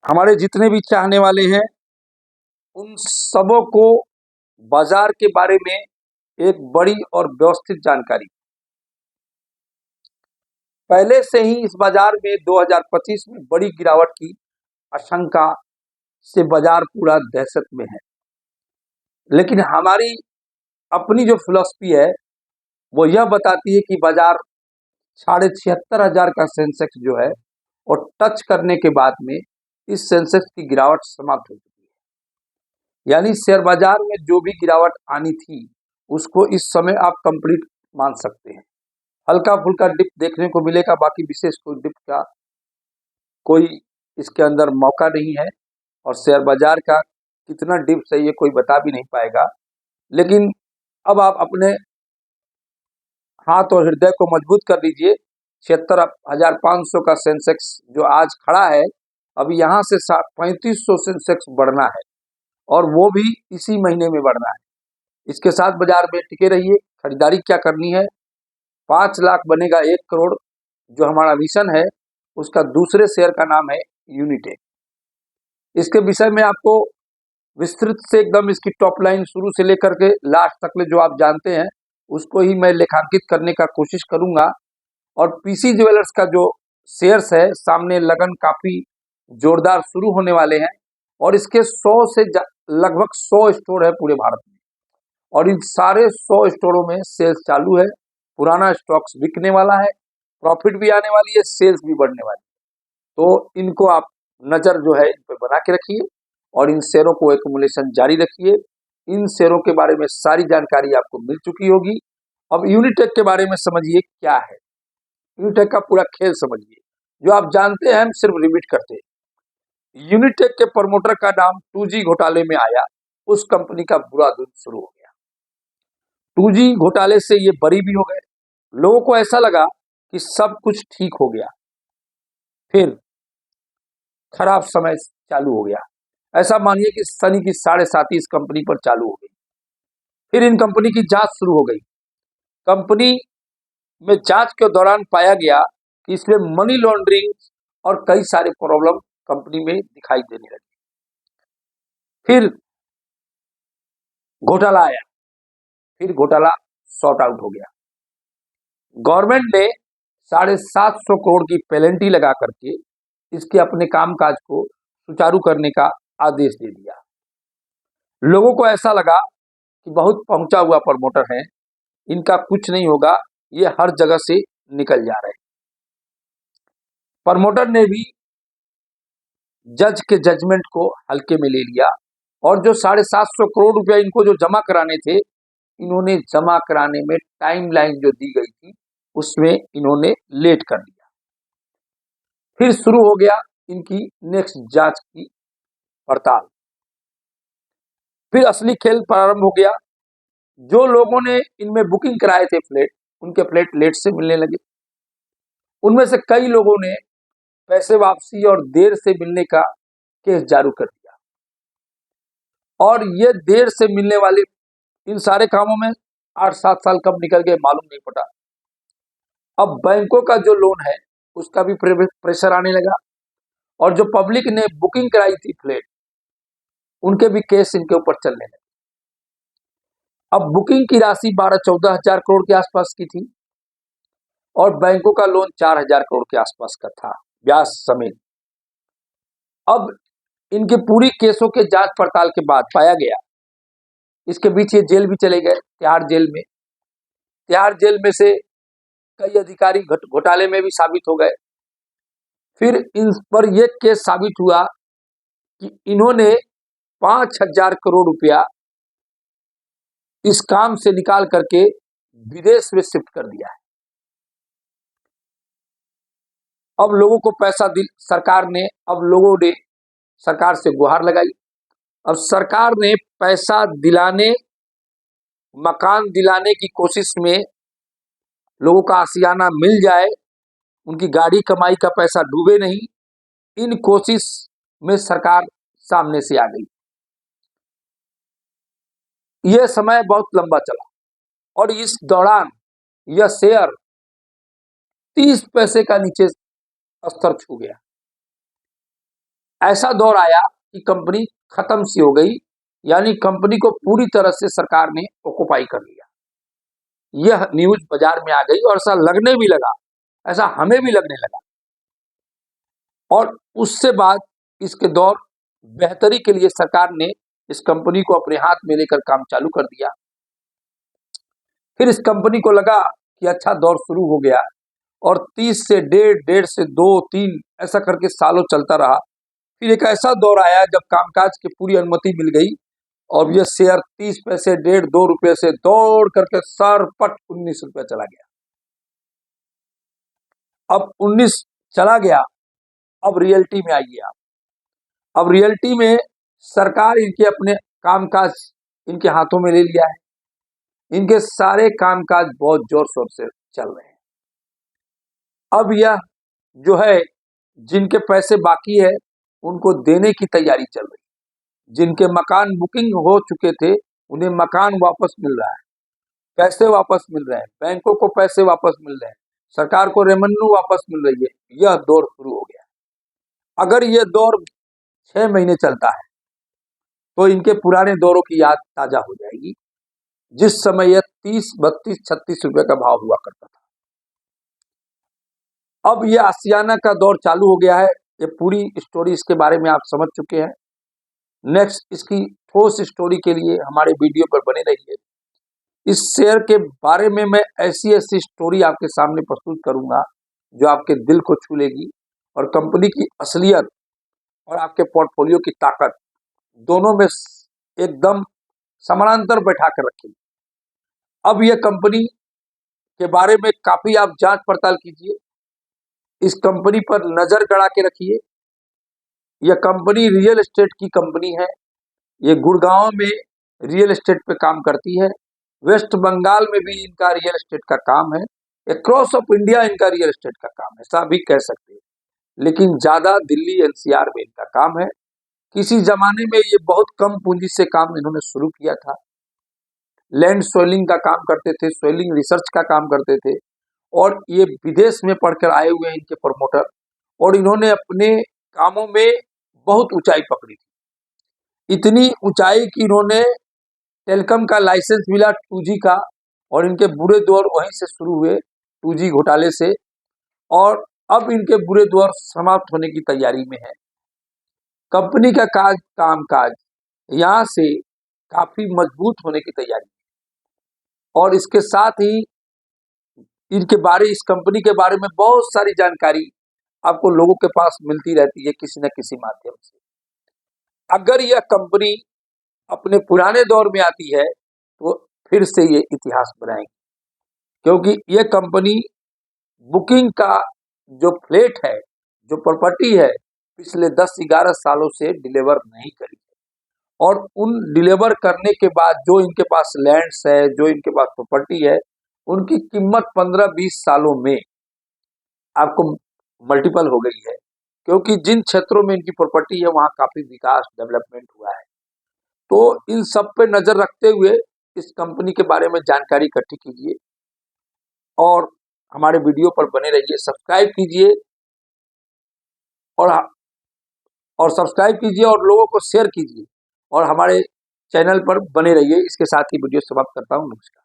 हमारे जितने भी चाहने वाले हैं उन सबों को बाजार के बारे में एक बड़ी और व्यवस्थित जानकारी। पहले से ही इस बाजार में 2025 में बड़ी गिरावट की आशंका से बाजार पूरा दहशत में है, लेकिन हमारी अपनी जो फिलॉसफी है वो यह बताती है कि बाजार 76,500 का सेंसेक्स जो है और टच करने के बाद में इस सेंसेक्स की गिरावट समाप्त हो चुकी है। यानी शेयर बाजार में जो भी गिरावट आनी थी उसको इस समय आप कंप्लीट मान सकते हैं। हल्का फुल्का डिप देखने को मिलेगा, बाकी विशेष कोई डिप का कोई इसके अंदर मौका नहीं है, और शेयर बाजार का कितना डिप है ये कोई बता भी नहीं पाएगा। लेकिन अब आप अपने हाथ और हृदय को मजबूत कर लीजिए। 76,500 का सेंसेक्स जो आज खड़ा है, अभी यहाँ से 3500 सेंसेक्स बढ़ना है, और वो भी इसी महीने में बढ़ना है। इसके साथ बाजार में टिके रहिए। खरीदारी क्या करनी है? 5 लाख बनेगा 1 करोड़ जो हमारा मिशन है, उसका दूसरे शेयर का नाम है यूनिटेक। इसके विषय में आपको विस्तृत से एकदम इसकी टॉप लाइन शुरू से लेकर के लास्ट तक में जो आप जानते हैं उसको ही मैं लेखांकित करने का कोशिश करूंगा। और पीसी ज्वेलर्स का जो शेयर्स है, सामने लगन काफी जोरदार शुरू होने वाले हैं, और इसके 100 से लगभग 100 स्टोर है पूरे भारत में, और इन सारे 100 स्टोरों में सेल्स चालू है। पुराना स्टॉक्स बिकने वाला है, प्रॉफिट भी आने वाली है, सेल्स भी बढ़ने वाली है। तो इनको आप नजर जो है इन पर बना के रखिए और इन शेयरों को एक्युमुलेशन जारी रखिए। इन शेयरों के बारे में सारी जानकारी आपको मिल चुकी होगी। अब यूनिटेक के बारे में समझिए क्या है। यूनिटेक का पूरा खेल समझिए, जो आप जानते हैं हम सिर्फ रिपीट करते हैं। यूनिटेक के प्रमोटर का नाम 2G घोटाले में आया, उस कंपनी का बुरा दिन शुरू हो गया। 2G घोटाले से ये बरी भी हो गए। लोगों को ऐसा लगा कि सब कुछ ठीक हो गया, फिर खराब समय चालू हो गया। ऐसा मानिए कि शनि की 7.5 इस कंपनी पर चालू हो गई। फिर इन कंपनी की जांच शुरू हो गई। कंपनी में जांच के दौरान पाया गया कि इसमें मनी लॉन्ड्रिंग और कई सारे प्रॉब्लम कंपनी में दिखाई देने लगे। फिर घोटाला आया, फिर घोटाला सॉर्ट आउट हो गया। गवर्नमेंट ने 750 करोड़ की पेनल्टी लगा करके इसके अपने कामकाज को सुचारू करने का आदेश दे दिया। लोगों को ऐसा लगा कि बहुत पहुंचा हुआ प्रमोटर है, इनका कुछ नहीं होगा, ये हर जगह से निकल जा रहे हैं। प्रमोटर ने भी जज के जजमेंट को हल्के में ले लिया, और जो 750 करोड़ रुपया इनको जो जमा कराने थे, इन्होंने जमा कराने में टाइम लाइन जो दी गई थी उसमें इन्होंने लेट कर दिया। फिर शुरू हो गया इनकी नेक्स्ट जांच की पड़ताल। फिर असली खेल प्रारंभ हो गया। जो लोगों ने इनमें बुकिंग कराए थे फ्लैट, उनके फ्लैट लेट से मिलने लगे। उनमें से कई लोगों ने पैसे वापसी और देर से मिलने का केस जारी कर दिया, और ये देर से मिलने वाले इन सारे कामों में 8-7 साल कब निकल गए मालूम नहीं पड़ा। अब बैंकों का जो लोन है उसका भी प्रेशर आने लगा, और जो पब्लिक ने बुकिंग कराई थी फ्लैट, उनके भी केस इनके ऊपर चलने लगे। अब बुकिंग की राशि 12-14 हजार करोड़ के आसपास की थी, और बैंकों का लोन 4,000 करोड़ के आसपास का था, ब्याज समेत। अब इनके पूरी केसों के जांच पड़ताल के बाद पाया गया, इसके बीच ये जेल भी चले गए, तिहाड़ जेल में। तिहाड़ जेल में से कई अधिकारी घोटाले में भी साबित हो गए। फिर इन पर यह केस साबित हुआ कि इन्होंने 5,000 करोड़ रुपया इस काम से निकाल करके विदेश में शिफ्ट कर दिया है। अब लोगों को पैसा सरकार ने, अब लोगों ने सरकार से गुहार लगाई। अब सरकार ने पैसा दिलाने, मकान दिलाने की कोशिश में, लोगों का आशियाना मिल जाए, उनकी गाड़ी कमाई का पैसा डूबे नहीं, इन कोशिश में सरकार सामने से आ गई। यह समय बहुत लंबा चला, और इस दौरान यह शेयर 30 पैसे का नीचे स्तर छू गया। ऐसा दौर आया कि कंपनी खत्म सी हो गई, यानी कंपनी को पूरी तरह से सरकार ने ऑक्युपाई कर लिया। यह न्यूज बाजार में आ गई और ऐसा लगने भी लगा, ऐसा हमें भी लगने लगा। और उससे बाद इसके दौर बेहतरी के लिए सरकार ने इस कंपनी को अपने हाथ में लेकर काम चालू कर दिया। फिर इस कंपनी को लगा कि अच्छा दौर शुरू हो गया, और 30 से 1.5 से 2, 3 ऐसा करके सालों चलता रहा। फिर एक ऐसा दौर आया जब कामकाज की पूरी अनुमति मिल गई और यह शेयर 30 पैसे 1.5-2 रुपये से दौड़ करके सरपट 19 रुपये चला गया। अब 19 चला गया, अब रियलिटी में आइए आप। अब रियलिटी में सरकार इनके अपने कामकाज इनके हाथों में ले लिया है। इनके सारे कामकाज बहुत जोर शोर से चल रहे हैं। अब यह जो है, जिनके पैसे बाकी है उनको देने की तैयारी चल रही है। जिनके मकान बुकिंग हो चुके थे उन्हें मकान वापस मिल रहा है, पैसे वापस मिल रहे हैं, बैंकों को पैसे वापस मिल रहे हैं, सरकार को रेवेन्यू वापस मिल रही है। यह दौर शुरू हो गया। अगर यह दौर 6 महीने चलता है तो इनके पुराने दौरों की याद ताजा हो जाएगी, जिस समय यह 30, 32, 36 रुपए का भाव हुआ करता था। अब यह आशियाना का दौर चालू हो गया है। ये पूरी स्टोरी इसके बारे में आप समझ चुके हैं। नेक्स्ट इसकी ठोस स्टोरी के लिए हमारे वीडियो पर बने रहिए। इस शेयर के बारे में मैं ऐसी ऐसी स्टोरी आपके सामने प्रस्तुत करूंगा जो आपके दिल को छू लेगी और कंपनी की असलियत और आपके पोर्टफोलियो की ताकत दोनों में एकदम समानांतर बैठा कर रखेगी। अब यह कंपनी के बारे में काफी आप जांच पड़ताल कीजिए, इस कंपनी पर नजर गड़ा के रखिए। यह कंपनी रियल एस्टेट की कंपनी है। ये गुड़गांव में रियल एस्टेट पे काम करती है। वेस्ट बंगाल में भी इनका रियल एस्टेट का काम है। अक्रॉस ऑफ इंडिया इनका रियल एस्टेट का काम है, ऐसा भी कह सकते हैं। लेकिन ज्यादा दिल्ली एनसीआर में इनका काम है। किसी जमाने में ये बहुत कम पूंजी से काम इन्होंने शुरू किया था। लैंड सोइलिंग का काम करते थे, सोइलिंग रिसर्च का काम करते थे, और ये विदेश में पढ़कर आए हुए हैं इनके प्रमोटर, और इन्होंने अपने कामों में बहुत ऊंचाई पकड़ी थी। इतनी ऊंचाई कि इन्होंने टेलीकॉम का लाइसेंस मिला 2G का, और इनके बुरे दौर वहीं से शुरू हुए 2G घोटाले से, और अब इनके बुरे दौर समाप्त होने की तैयारी में है। कंपनी का कामकाज यहाँ से काफी मजबूत होने की तैयारी, और इसके साथ ही इस कंपनी के बारे में बहुत सारी जानकारी आपको लोगों के पास मिलती रहती है किसी न किसी माध्यम से। अगर यह कंपनी अपने पुराने दौर में आती है तो फिर से ये इतिहास बनाएगी, क्योंकि यह कंपनी बुकिंग का जो फ्लैट है, जो प्रॉपर्टी है, पिछले 10-11 सालों से डिलीवर नहीं करी, और उन डिलीवर करने के बाद जो इनके पास लैंड्स है, जो इनके पास प्रॉपर्टी है, उनकी कीमत 15-20 सालों में आपको मल्टीपल हो गई है, क्योंकि जिन क्षेत्रों में इनकी प्रॉपर्टी है वहाँ काफी विकास डेवलपमेंट हुआ है। तो इन सब पे नजर रखते हुए इस कंपनी के बारे में जानकारी इकट्ठी कीजिए और हमारे वीडियो पर बने रहिए। सब्सक्राइब कीजिए और लोगों को शेयर कीजिए, और हमारे चैनल पर बने रहिए। इसके साथ ही वीडियो समाप्त करता हूँ। नमस्कार।